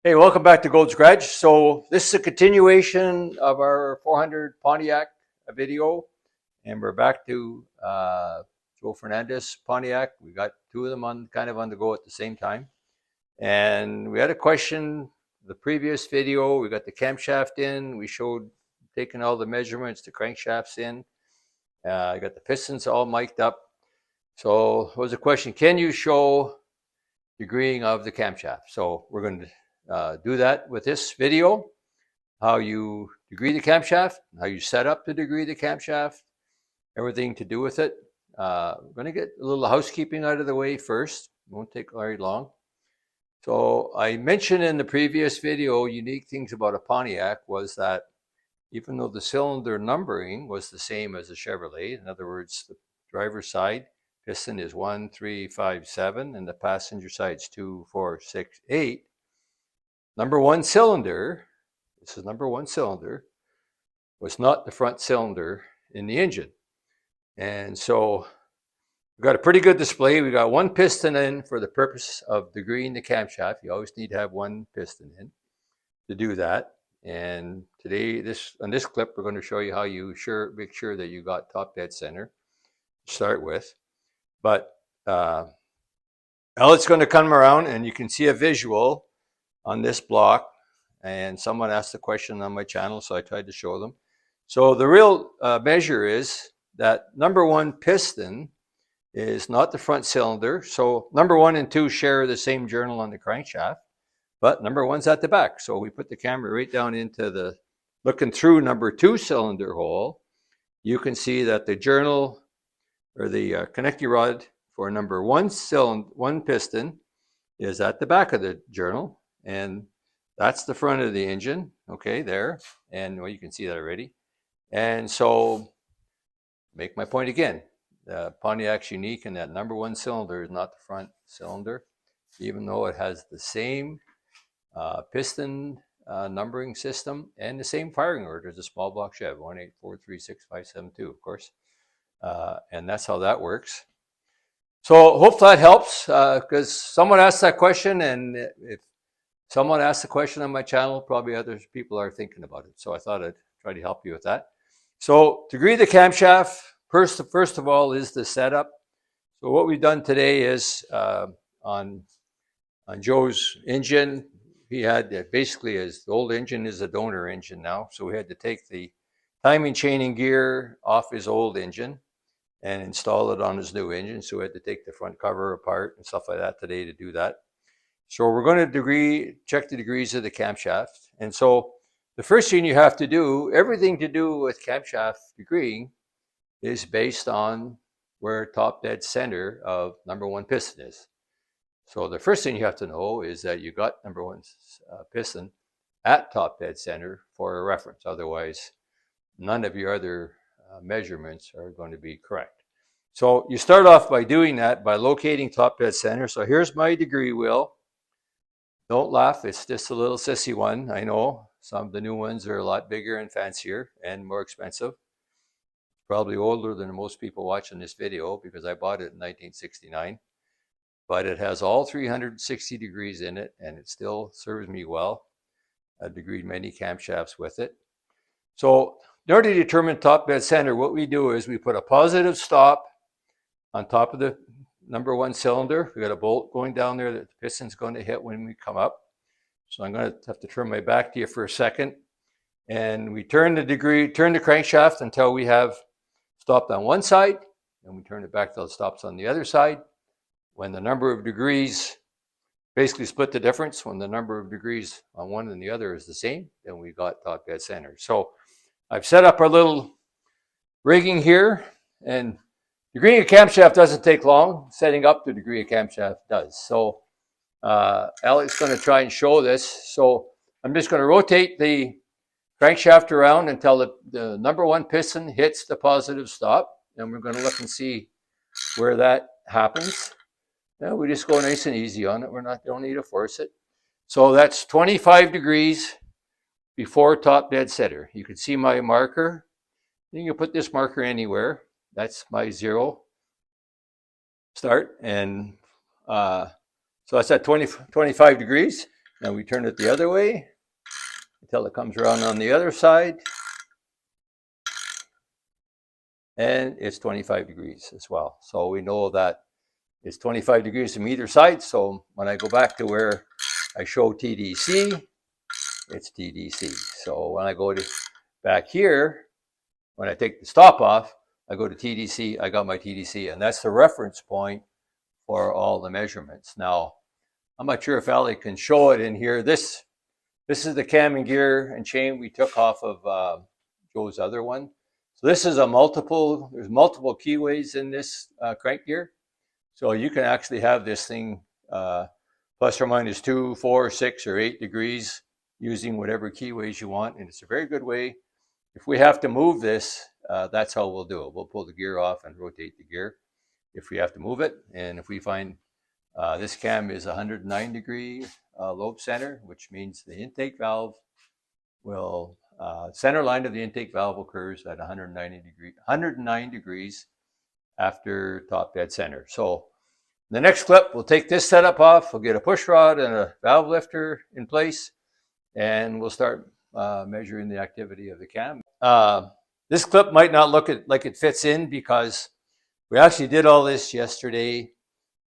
Hey, welcome back to Gold's Garage. So this is a continuation of our 400 Pontiac video, and we're back to Joe Fernandez Pontiac. We got two of them on the go at the same time, and we had a question. The previous video, we got the camshaft in. We showed taking all the measurements. The crankshafts in. I got the pistons all mic'd up. So it was a question: can you show degreeing of the camshaft? So we're going to do that with this video, how you degree the camshaft, how you set up to degree the camshaft, everything to do with it. We're going to get a little housekeeping out of the way first. It won't take very long. So I mentioned in the previous video, unique things about a Pontiac was that even though the cylinder numbering was the same as a Chevrolet, in other words, the driver's side piston is 1, 3, 5, 7, and the passenger side is 2, 4, 6, 8. Number one cylinder, this is number one cylinder, was not the front cylinder in the engine. And so we've got a pretty good display. We got one piston in for the purpose of degreeing the camshaft. You always need to have one piston in to do that. And today, on this clip, we're going to show you how you make sure that you got top dead center to start with. But Elliot's going to come around and you can see a visual on this block, and someone asked a question on my channel, so I tried to show them. So the real measure is that number one piston is not the front cylinder. So number 1 and 2 share the same journal on the crankshaft, but number 1's at the back. So we put the camera right down into the, looking through number 2 cylinder hole, you can see that the journal or the connecting rod for number 1 piston is at the back of the journal. And that's the front of the engine, okay, there. And well, you can see that already. And so, make my point again. Pontiac's unique in that number 1 cylinder is not the front cylinder, even though it has the same piston numbering system and the same firing order as a small block Chev, 184365572, of course. And that's how that works. So, hope that helps, because someone asked that question, and if someone asked the question on my channel, probably other people are thinking about it. So I thought I'd try to help you with that. So to degree the camshaft, first of all, is the setup. So what we've done today is on Joe's engine, he had basically his old engine is a donor engine now. So we had to take the timing chaining gear off his old engine and install it on his new engine. So we had to take the front cover apart and stuff like that today to do that. So we're going to check the degrees of the camshaft. And so the first thing you have to do, everything to do with camshaft degreeing is based on where top dead center of number 1 piston is. So the first thing you have to know is that you got number 1 piston at top dead center for a reference. Otherwise, none of your other measurements are going to be correct. So you start off by doing that by locating top dead center. So here's my degree wheel. Don't laugh, it's just a little sissy one. I know some of the new ones are a lot bigger and fancier and more expensive. Probably older than most people watching this video because I bought it in 1969. But it has all 360 degrees in it and it still serves me well. I've degreed many camshafts with it. So in order to determine top dead center, what we do is we put a positive stop on top of the number 1 cylinder. We got a bolt going down there that the piston's going to hit when we come up. So I'm going to have to turn my back to you for a second. And we turn the crankshaft until we have stopped on one side, and we turn it back till it stops on the other side. When the number of degrees, basically split the difference, when the number of degrees on one and the other is the same, then we got top dead center. So I've set up our little rigging here, and degreeing a camshaft doesn't take long. Setting up the degree a camshaft does. So Alex is going to try and show this. So I'm just going to rotate the crankshaft around until the number 1 piston hits the positive stop. And we're going to look and see where that happens. Now we just go nice and easy on it. Don't need to force it. So that's 25 degrees before top dead center. You can see my marker. You can put this marker anywhere. That's my 0 start. And so that's at 25 degrees. Now we turn it the other way until it comes around on the other side. And it's 25 degrees as well. So we know that it's 25 degrees from either side. So when I go back to where I show TDC, it's TDC. So when I go to back here, when I take the stop off, I go to TDC, I got my TDC, and that's the reference point for all the measurements. Now, I'm not sure if Ali can show it in here. This is the cam and gear and chain we took off of Joe's other one. So this is there's multiple keyways in this crank gear. So you can actually have this thing plus or minus 2, 4, 6, or 8 degrees using whatever keyways you want. And it's a very good way. If we have to move this, that's how we'll do it. We'll pull the gear off and rotate the gear if we have to move it. And if we find this cam is 109 degree lobe center, which means the intake valve will, center line of the intake valve occurs at 109 degrees after top dead center. So the next clip, we'll take this setup off. We'll get a push rod and a valve lifter in place, and we'll start measuring the activity of the cam. This clip might not look like it fits in because we actually did all this yesterday,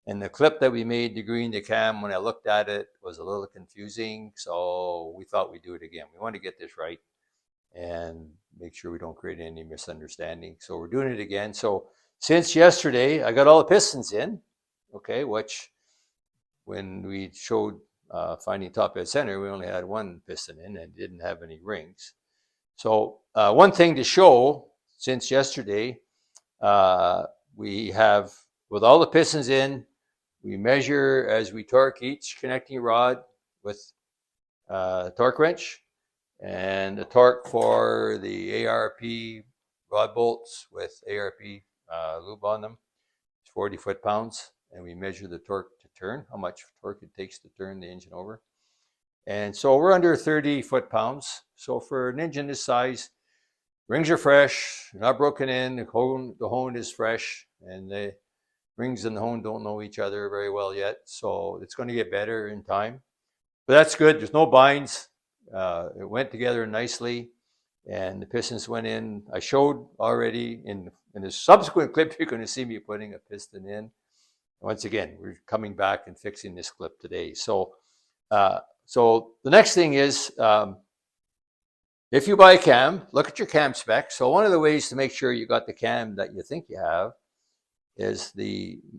and the clip that we made to green the cam, when I looked at it, was a little confusing, so we thought we'd do it again. We want to get this right and make sure we don't create any misunderstanding. So we're doing it again. So since yesterday, I got all the pistons in, okay, which when we showed finding top dead center, we only had one piston in and didn't have any rings. So one thing to show, since yesterday, we have, with all the pistons in, we measure as we torque each connecting rod with a torque wrench, and the torque for the ARP rod bolts with ARP lube on them is 40 foot-pounds, and we measure the torque to turn, how much torque it takes to turn the engine over. And so we're under 30 foot-pounds. So for an engine this size, rings are fresh, not broken in, the hone is fresh, and the rings and the hone don't know each other very well yet. So it's going to get better in time. But that's good. There's no binds. It went together nicely, and the pistons went in. I showed already in a subsequent clip, you're going to see me putting a piston in. Once again, we're coming back and fixing this clip today. So so the next thing is, if you buy a cam, look at your cam specs. So one of the ways to make sure you got the cam that you think you have is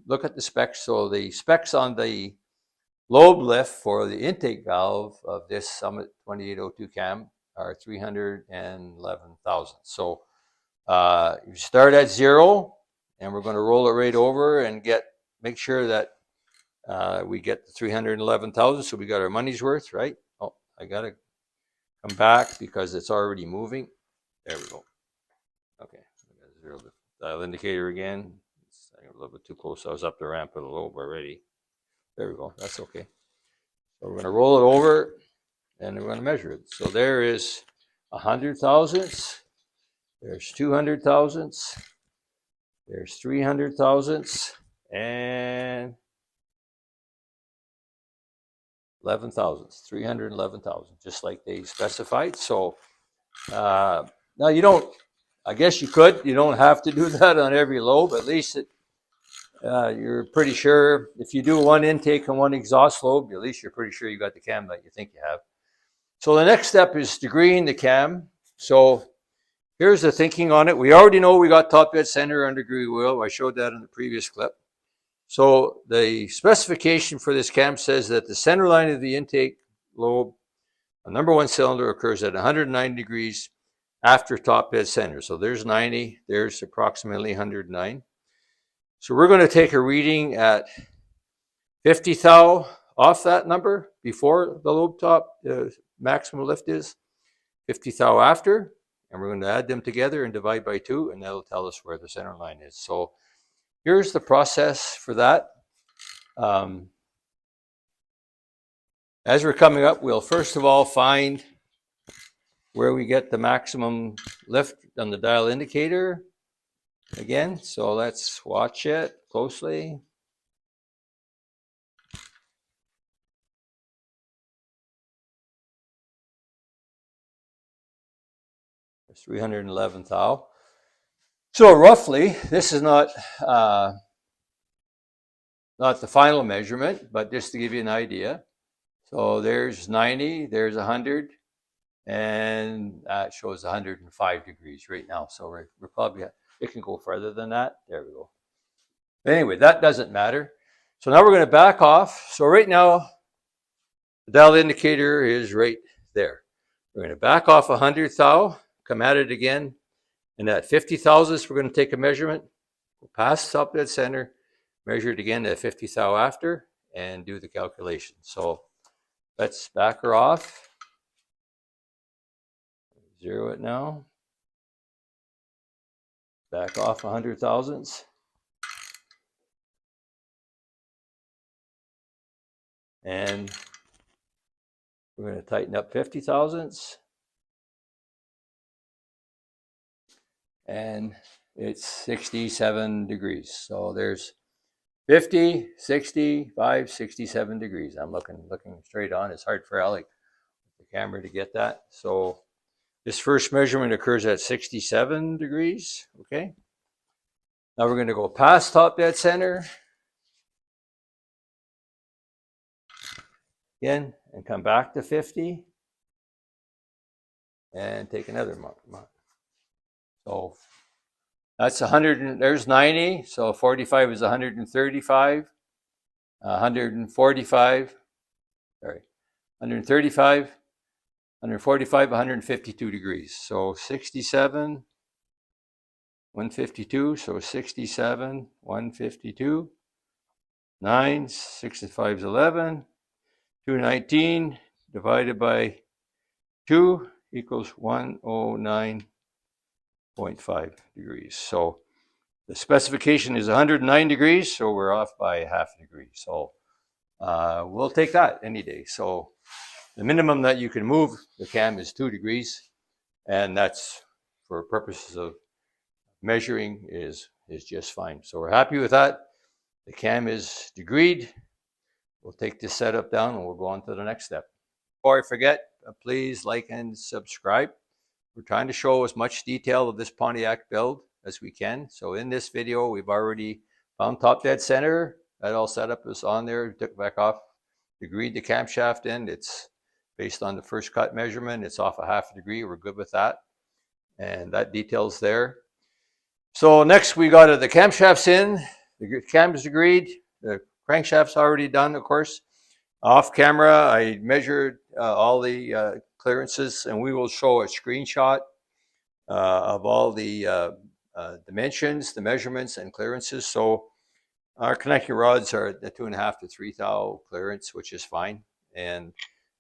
look at the specs. So the specs on the lobe lift for the intake valve of this Summit 2802 cam are 311,000. So you start at 0, and we're going to roll it right over and make sure that we get the 311,000, so we got our money's worth, right? Oh, I got to come back because it's already moving. There we go. Okay, I got to zero the dial indicator again. It's a little bit too close. I was up the ramp of the lobe already. There we go. That's okay. So we're going to roll it over, and we're going to measure it. So there is 100 thousandths. There's 200 thousandths. There's 300 thousandths, and 11 thousandths, 311 thousandths, just like they specified. So now you don't, I guess you could, you don't have to do that on every lobe. At least you're pretty sure if you do one intake and one exhaust lobe, at least you're pretty sure you got the cam that you think you have. So the next step is degreeing the cam. So here's the thinking on it. We already know we got top dead center under degree wheel. I showed that in the previous clip. So the specification for this cam says that the center line of the intake lobe, a number one cylinder, occurs at 109 degrees after top dead center. So there's 90, there's approximately 109. So we're going to take a reading at 50 thou off that number before the lobe top maximum lift is, 50 thou after, and we're going to add them together and divide by 2, and that'll tell us where the center line is. So here's the process for that. As we're coming up, we'll first of all find where we get the maximum lift on the dial indicator again. So let's watch it closely. 311 thou. So roughly, this is not the final measurement, but just to give you an idea. So there's 90, there's 100, and that shows 105 degrees right now. So we're probably, it can go further than that. There we go. But anyway, that doesn't matter. So now we're going to back off. So right now, the dial indicator is right there. We're going to back off 100 thou, come at it again, and at 50 thousandths, we're going to take a measurement, go past top dead center, measure it again at 50 thou after, and do the calculation. So let's back her off. Zero it now. Back off 100 thousandths. And we're going to tighten up 50 thousandths. And it's 67 degrees. So there's 50, 65, 67 degrees. I'm looking straight on. It's hard for Alec, the camera, to get that. So this first measurement occurs at 67 degrees. Okay. Now we're going to go past top dead center. Again, and come back to 50. And take another mark. So that's 100, and there's 90. So 45 is 135, 145, sorry, 135, 145, 152 degrees. So 67, 152. So 67, 152, 9, 65 is 11, 219 divided by 2 equals 109.5 degrees. So the specification is 109 degrees, so we're off by half a degree. So we'll take that any day. So the minimum that you can move the cam is 2 degrees, and that's, for purposes of measuring, is just fine. So we're happy with that. The cam is degreed. We'll take this setup down and we'll go on to the next step. Before I forget, please like and subscribe. We're trying to show as much detail of this Pontiac build as we can. So in this video, we've already found top dead center. That all setup is on there. We took back off, degreed the camshaft in. It's based on the first cut measurement. It's off a half a degree. We're good with that. And that detail's there. So next we got the camshafts in. The cam is degreed. The crankshaft's already done, of course. Off camera, I measured all the clearances, and we will show a screenshot of all the dimensions, the measurements, and clearances. So our connecting rods are at the 2.5 to 3 thou clearance, which is fine, and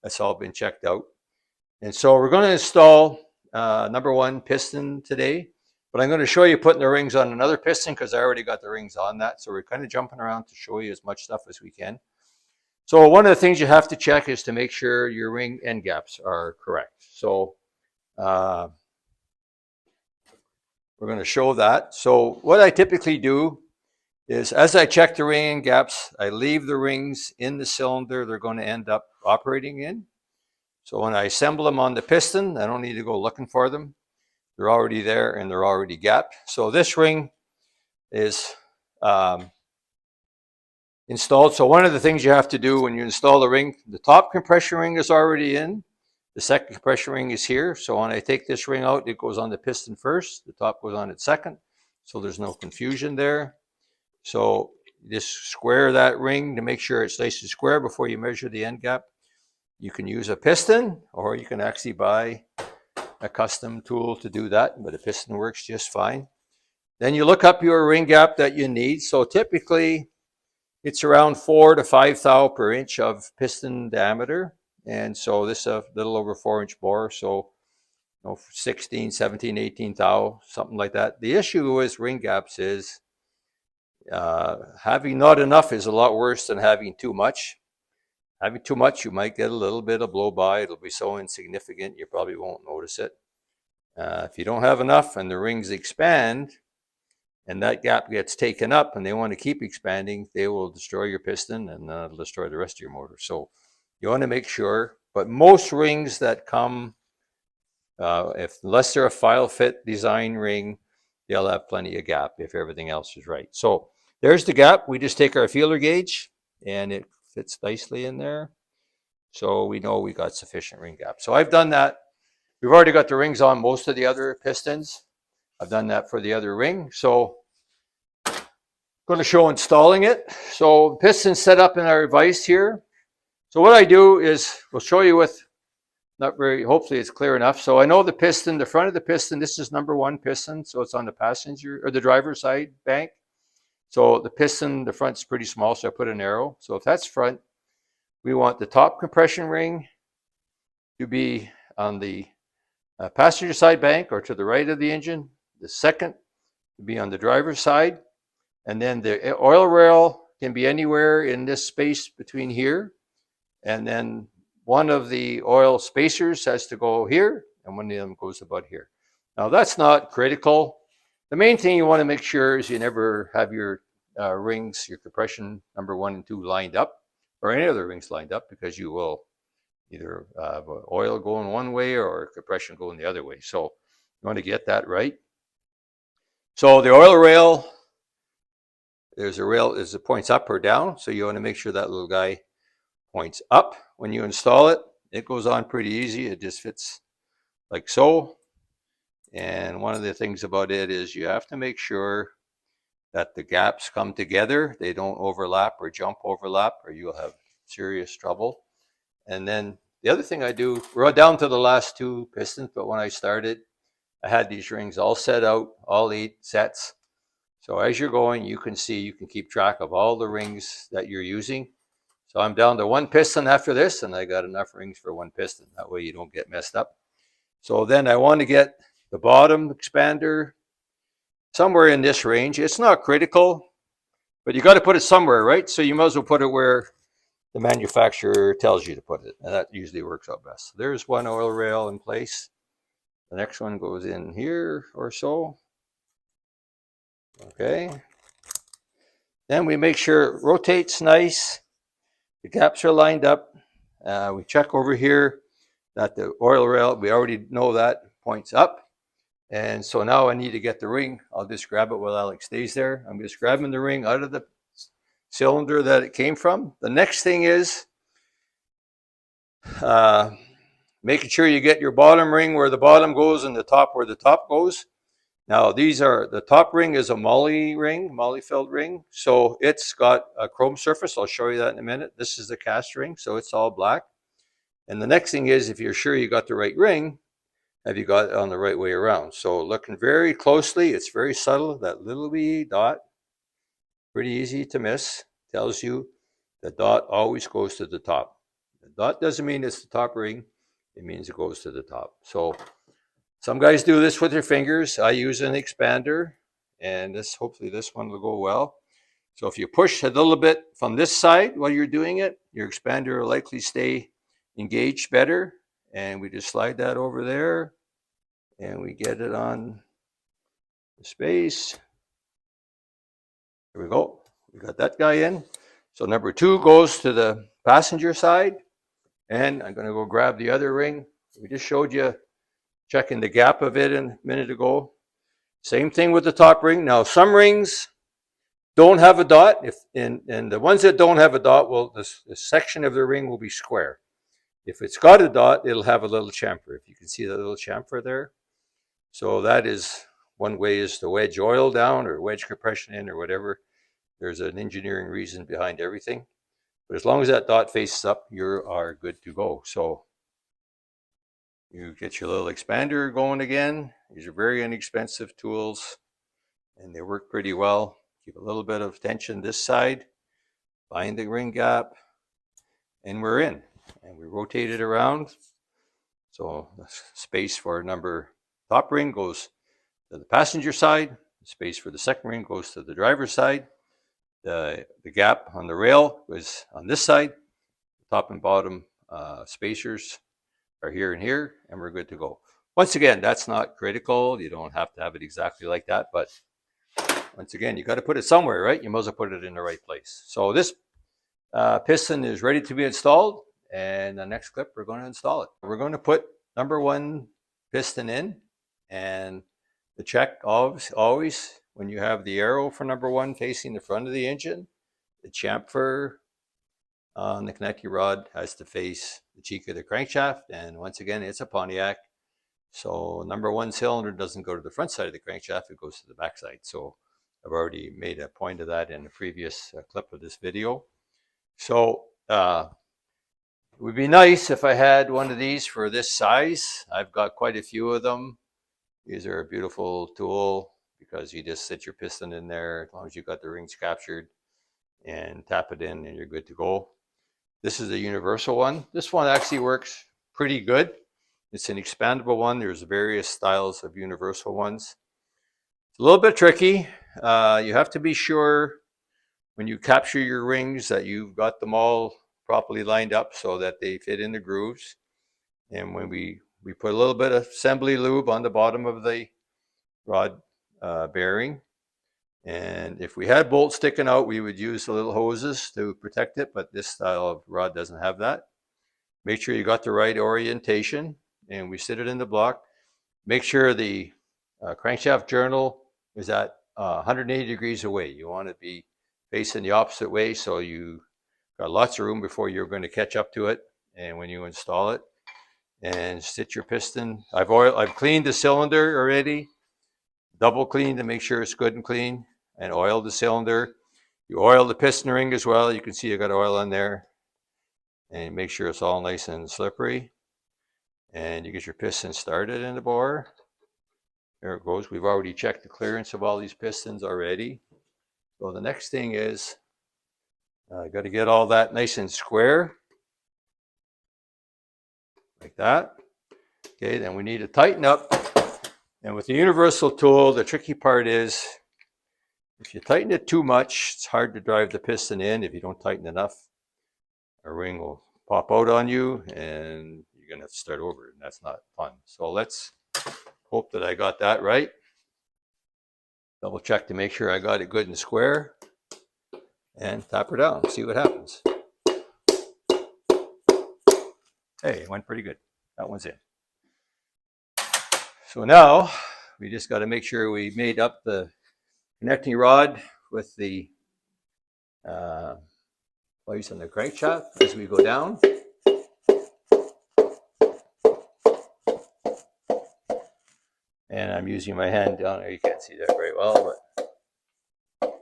that's all been checked out. And so we're going to install number 1 piston today, but I'm going to show you putting the rings on another piston because I already got the rings on that. So we're kind of jumping around to show you as much stuff as we can. So one of the things you have to check is to make sure your ring end gaps are correct. So we're going to show that. So what I typically do is, as I check the ring end gaps, I leave the rings in the cylinder they're going to end up operating in. So when I assemble them on the piston, I don't need to go looking for them. They're already there and they're already gapped. So this ring is installed. So one of the things you have to do when you install the ring, the top compression ring is already in. The second compression ring is here. So when I take this ring out, it goes on the piston first. The top goes on it second. So there's no confusion there. So just square that ring to make sure it's nice and square before you measure the end gap. You can use a piston, or you can actually buy a custom tool to do that, but a piston works just fine. Then you look up your ring gap that you need. So typically it's around 4 to 5 thou per inch of piston diameter. And so this is a little over 4-inch bore. So 16, 17, 18 thou, something like that. The issue with ring gaps is having not enough is a lot worse than having too much. Having too much, you might get a little bit of blow by. It'll be so insignificant, you probably won't notice it. If you don't have enough and the rings expand, and that gap gets taken up and they want to keep expanding, they will destroy your piston and it'll destroy the rest of your motor. So you want to make sure, but most rings that come Unless they're a file fit design ring, they'll have plenty of gap if everything else is right. So there's the gap. We just take our feeler gauge and it fits nicely in there. So we know we got sufficient ring gap. So I've done that. We've already got the rings on most of the other pistons. I've done that for the other ring. So I'm going to show installing it. So piston's set up in our vise here. So what I do is, we'll show you with, not very, hopefully it's clear enough. So I know the piston, the front of the piston, this is number 1 piston. So it's on the passenger or the driver's side bank. So the piston, the front's pretty small, so I put an arrow. So if that's front, we want the top compression ring to be on the passenger side bank or to the right of the engine. The second to be on the driver's side. And then the oil rail can be anywhere in this space between here. And then one of the oil spacers has to go here, and one of them goes about here. Now that's not critical. The main thing you want to make sure is you never have your rings, your compression number 1 and 2 lined up, or any other rings lined up, because you will either have oil going one way or compression going the other way. So you want to get that right. So the oil rail, there's a rail, it points up or down. So you want to make sure that little guy points up when you install it. It goes on pretty easy. It just fits like so. And one of the things about it is you have to make sure that the gaps come together. They don't overlap or jump overlap, or you'll have serious trouble. And then the other thing I do, we're down to the last 2 pistons, but when I started, I had these rings all set out, all 8 sets. So as you're going, you can see, you can keep track of all the rings that you're using. So I'm down to 1 piston after this, and I got enough rings for 1 piston. That way you don't get messed up. So then I want to get the bottom expander somewhere in this range. It's not critical, but you got to put it somewhere, right? So you might as well put it where the manufacturer tells you to put it, and that usually works out best. There's 1 oil rail in place. The next one goes in here or so. Okay. Then we make sure it rotates nice. The gaps are lined up. We check over here that the oil rail, we already know that points up. And so now I need to get the ring. I'll just grab it while Alex stays there. I'm just grabbing the ring out of the cylinder that it came from. The next thing is making sure you get your bottom ring where the bottom goes and the top where the top goes. Now these are, the top ring is a moly ring, moly filled ring. So it's got a chrome surface. I'll show you that in a minute. This is the cast ring, so it's all black. And the next thing is, if you're sure you got the right ring, have you got it on the right way around? So looking very closely, it's very subtle, that little wee dot, pretty easy to miss, tells you the dot always goes to the top. The dot doesn't mean it's the top ring, it means it goes to the top. So some guys do this with their fingers. I use an expander, and this, hopefully this one will go well. So if you push a little bit from this side while you're doing it, your expander will likely stay engaged better. And we just slide that over there, and we get it on the space. There we go. We got that guy in. So number 2 goes to the passenger side, and I'm going to go grab the other ring. We just showed you checking the gap of it a minute ago. Same thing with the top ring. Now some rings don't have a dot, and the ones that don't have a dot, will the section of the ring will be square. If it's got a dot, it'll have a little chamfer. If you can see the little chamfer there. So that is one way, is to wedge oil down or wedge compression in or whatever. There's an engineering reason behind everything. But as long as that dot faces up, you are good to go. So you get your little expander going again. These are very inexpensive tools, and they work pretty well. Keep a little bit of tension this side, find the ring gap, and we're in. And we rotate it around. So the space for top ring goes to the passenger side. The space for the second ring goes to the driver's side. The gap on the rail is on this side. The top and bottom spacers are here and here, and we're good to go. Once again, that's not critical. You don't have to have it exactly like that, but once again, you got to put it somewhere, right? You might as well put it in the right place. So this piston is ready to be installed, and the next clip, we're going to install it. We're going to put number 1 piston in, and the check always when you have the arrow for number one facing the front of the engine, the chamfer on the connecting rod has to face the cheek of the crankshaft, and once again it's a Pontiac, so number one cylinder doesn't go to the front side of the crankshaft, it goes to the back side. So I've already made a point of that in a previous clip of this video. So it would be nice if I had one of these for this size. I've got quite a few of them. These are a beautiful tool because you just sit your piston in there as long as you've got the rings captured and tap it in and you're good to go. This is a universal one. This one actually works pretty good. It's an expandable one. There's various styles of universal ones. It's a little bit tricky. You have to be sure when you capture your rings that you've got them all properly lined up so that they fit in the grooves. And when we put a little bit of assembly lube on the bottom of the rod bearing. And if we had bolts sticking out, we would use the little hoses to protect it, but this style of rod doesn't have that. Make sure you got the right orientation, and we sit it in the block. Make sure the crankshaft journal is at 180 degrees away. You want to be facing the opposite way so you got lots of room before you're going to catch up to it and when you install it. And sit your piston. I've cleaned the cylinder already, double cleaned to make sure it's good and clean, and oiled the cylinder. You oil the piston ring as well. You can see you got oil on there, and make sure it's all nice and slippery. And you get your piston started in the bore. There it goes. We've already checked the clearance of all these pistons already. So the next thing is got to get all that nice and square. Like that. Okay, then we need to tighten up. And with the universal tool, the tricky part is if you tighten it too much, it's hard to drive the piston in. If you don't tighten enough, a ring will pop out on you and you're going to have to start over, and that's not fun. So let's hope that I got that right. Double check to make sure I got it good and square, and tap her down, see what happens. Hey, it went pretty good. That one's in. So now we just got to make sure we made up the connecting rod with the place on the crankshaft as we go down. And I'm using my hand down there. You can't see that very well, but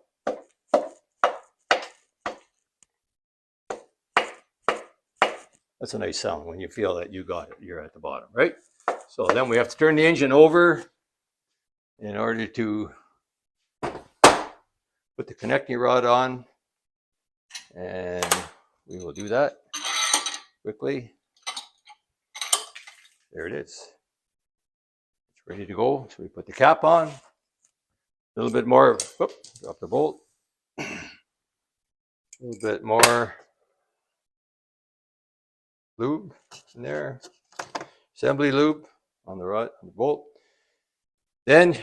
that's a nice sound when you feel that you got it. You're at the bottom, right? So then we have to turn the engine over in order to put the connecting rod on. And we will do that quickly. There it is. It's ready to go. So we put the cap on. A little bit more, whoop, drop the bolt. A little bit more lube in there. Assembly lube on the rod, on the bolt. Then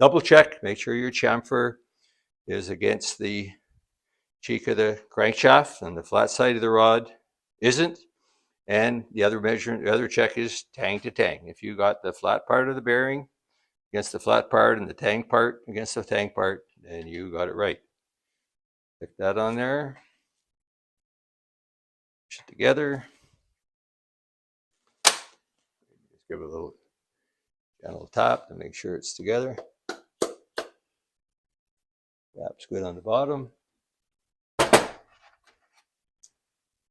double check, make sure your chamfer is against the cheek of the crankshaft and the flat side of the rod isn't. And the other check is tang to tang. If you got the flat part of the bearing against the flat part and the tang part against the tang part, then you got it right. Stick that on there. Push it together. Just give it a little gentle tap to make sure it's together. Tap's good on the bottom.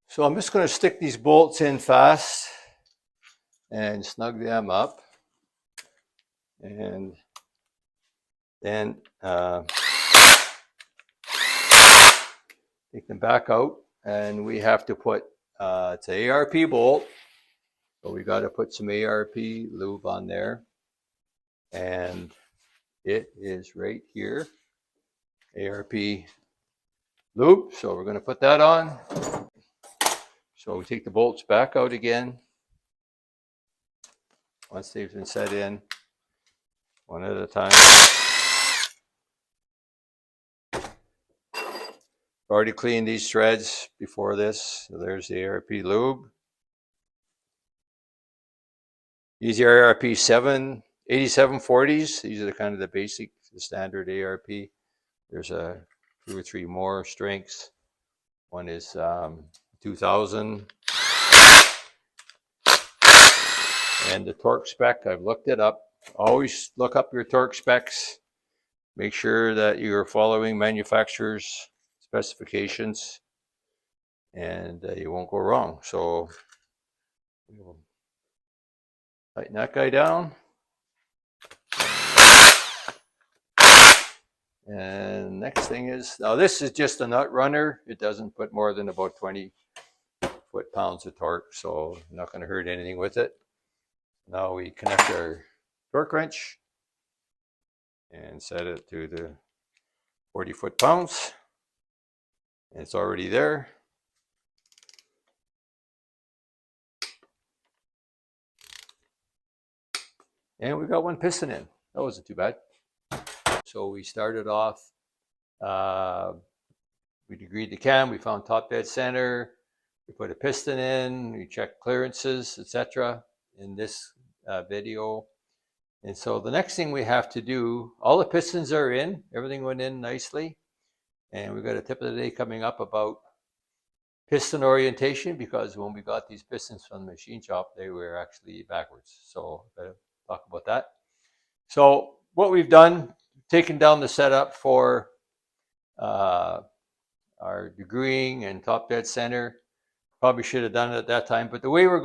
So I'm just going to stick these bolts in fast and snug them up. And then take them back out. And we have to put, it's an ARP bolt. So we got to put some ARP lube on there. And it is right here. ARP lube. So we're going to put that on. So we take the bolts back out again. Once they've been set in, one at a time. Already cleaned these threads before this. So there's the ARP lube. Use your ARP 8740s. These are the kind of the basic, the standard ARP. There's a 2 or 3 more strengths. One is 2000. And the torque spec, I've looked it up. Always look up your torque specs. Make sure that you're following manufacturer's specifications, and you won't go wrong. So we'll tighten that guy down. And next thing is, now this is just a nut runner. It doesn't put more than about 20 foot-pounds of torque, so I'm not going to hurt anything with it. Now we connect our torque wrench and set it to the 40 foot-pounds. It's already there. And we got one piston in. That wasn't too bad. So we started off, we degreed the cam, we found top dead center, we put a piston in, we checked clearances, etc. in this video. And so the next thing we have to do, all the pistons are in, everything went in nicely. And we've got a tip of the day coming up about piston orientation, because when we got these pistons from the machine shop, they were actually backwards. So I'm going to talk about that. So what we've done, taken down the setup for our degreeing and top dead center. Probably should have done it at that time, but the way what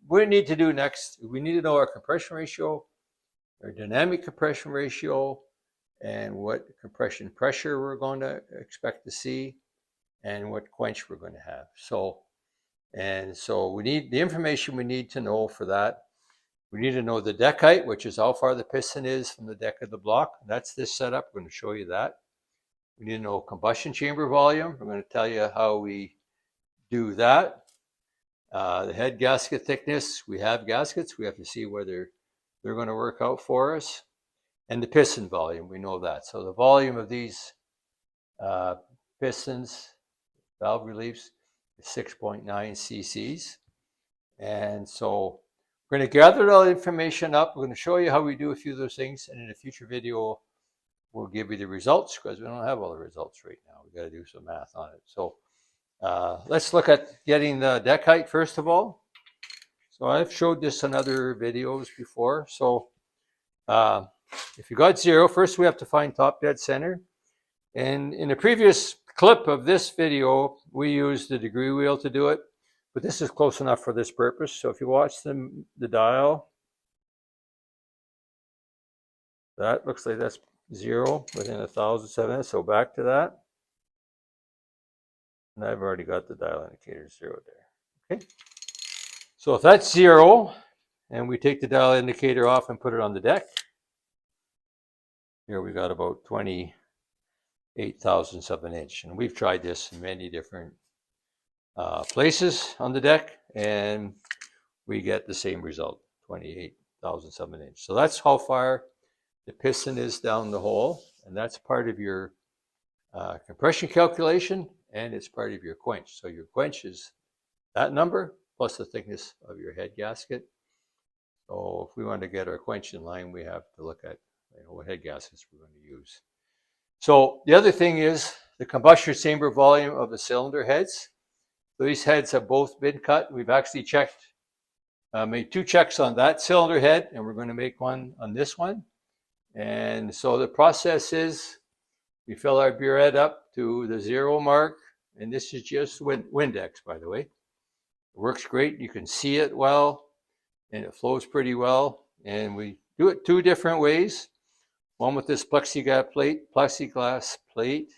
we need to do next, we need to know our compression ratio, our dynamic compression ratio, and what compression pressure we're going to expect to see, and what quench we're going to have. So we need the information we need to know for that. We need to know the deck height, which is how far the piston is from the deck of the block. That's this setup. We're going to show you that. We need to know combustion chamber volume. We're going to tell you how we do that. The head gasket thickness. We have gaskets. We have to see whether they're going to work out for us. And the piston volume. We know that. So the volume of these pistons, valve reliefs, is 6.9 cc's. And so we're going to gather all the information up. We're going to show you how we do a few of those things. And in a future video, we'll give you the results, because we don't have all the results right now. We've got to do some math on it. So let's look at getting the deck height first of all. So I've showed this in other videos before. So if you got 0, first we have to find top dead center. And in a previous clip of this video, we used the degree wheel to do it. But this is close enough for this purpose. So if you watch the dial, that looks like that's 0 within 1,007. So back to that. And I've already got the dial indicator 0 there. Okay. So if that's 0, and we take the dial indicator off and put it on the deck, here we got about 28 thousandths of an inch. And we've tried this in many different places on the deck, and we get the same result, 28 thousandths of an inch. So that's how far the piston is down the hole, and that's part of your compression calculation, and it's part of your quench. So your quench is that number plus the thickness of your head gasket. So if we want to get our quench in line, we have to look at what head gaskets we're going to use. So the other thing is the combustion chamber volume of the cylinder heads. So these heads have both been cut. We've actually checked, made 2 checks on that cylinder head, and we're going to make one on this one. And so the process is we fill our burette up to the 0 mark, and this is just Windex, by the way. It works great. You can see it well, and it flows pretty well. And we do it 2 different ways. One with this plexiglass plate,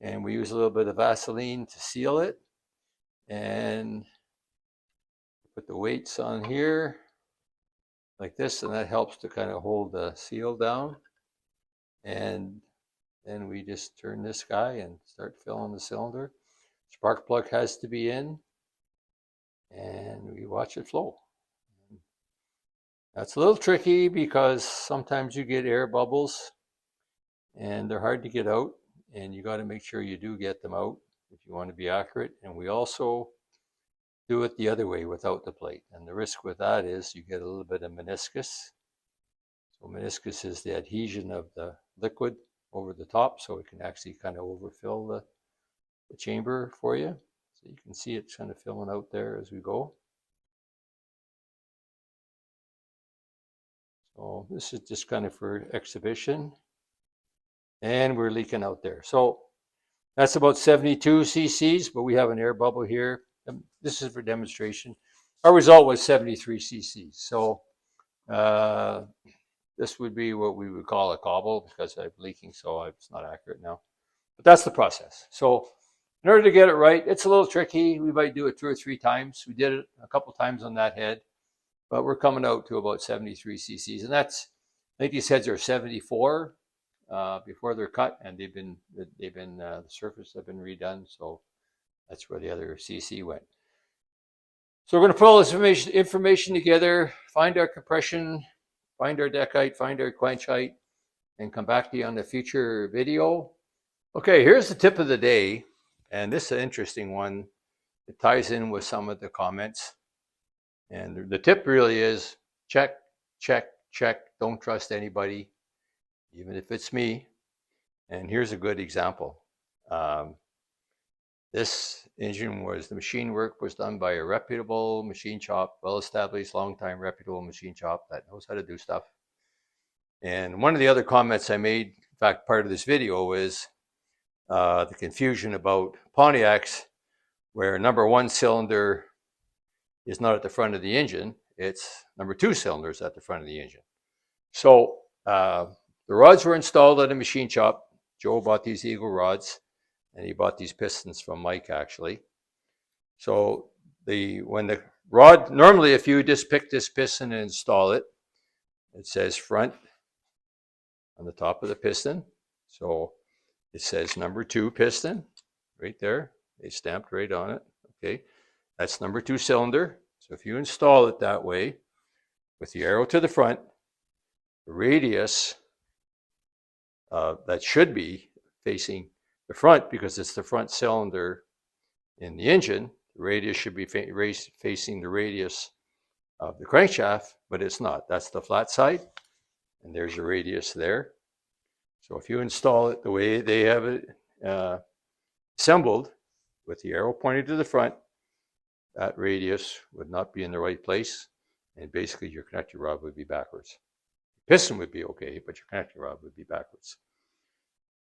and we use a little bit of Vaseline to seal it. And put the weights on here like this, and that helps to kind of hold the seal down. And then we just turn this guy and start filling the cylinder. Spark plug has to be in, and we watch it flow. That's a little tricky because sometimes you get air bubbles and they're hard to get out, and you got to make sure you do get them out if you want to be accurate. And we also do it the other way without the plate. And the risk with that is you get a little bit of meniscus. So meniscus is the adhesion of the liquid over the top, so it can actually kind of overfill the chamber for you. So you can see it's kind of filling out there as we go. So this is just kind of for exhibition. And we're leaking out there. So that's about 72 cc's, but we have an air bubble here. This is for demonstration. Our result was 73 cc's. So this would be what we would call a cobble because I'm leaking, so it's not accurate now. But that's the process. So in order to get it right, it's a little tricky. We might do it 2 or 3 times. We did it a couple times on that head, but we're coming out to about 73 cc's. And that's, I think these heads are 74 before they're cut, and the surface have been redone. So that's where the other cc went. So we're going to put all this information together, find our compression, find our deck height, find our quench height, and come back to you on a future video. Okay, here's the tip of the day, and this is an interesting one. It ties in with some of the comments. And the tip really is check, check, check. Don't trust anybody, even if it's me. And here's a good example. This engine the machine work was done by a reputable machine shop, well-established, long-time reputable machine shop that knows how to do stuff. And one of the other comments I made, in fact, part of this video, is the confusion about Pontiacs, where number 1 cylinder is not at the front of the engine, it's number 2 cylinders at the front of the engine. So the rods were installed at a machine shop. Joe bought these Eagle rods, and he bought these pistons from Mike, actually. So when the rod, normally if you just pick this piston and install it, it says front on the top of the piston. So it says number 2 piston right there. They stamped right on it. Okay, that's number 2 cylinder. So if you install it that way, with the arrow to the front, the radius that should be facing the front, because it's the front cylinder in the engine, the radius should be facing the radius of the crankshaft, but it's not. That's the flat side, and there's your radius there. So if you install it the way they have it assembled, with the arrow pointing to the front, that radius would not be in the right place, and basically your connector rod would be backwards. The piston would be okay, but your connector rod would be backwards.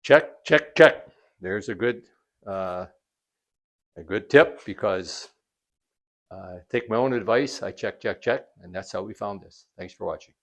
Check, check, check. There's a good tip, because I take my own advice. I check, check, check, and that's how we found this. Thanks for watching.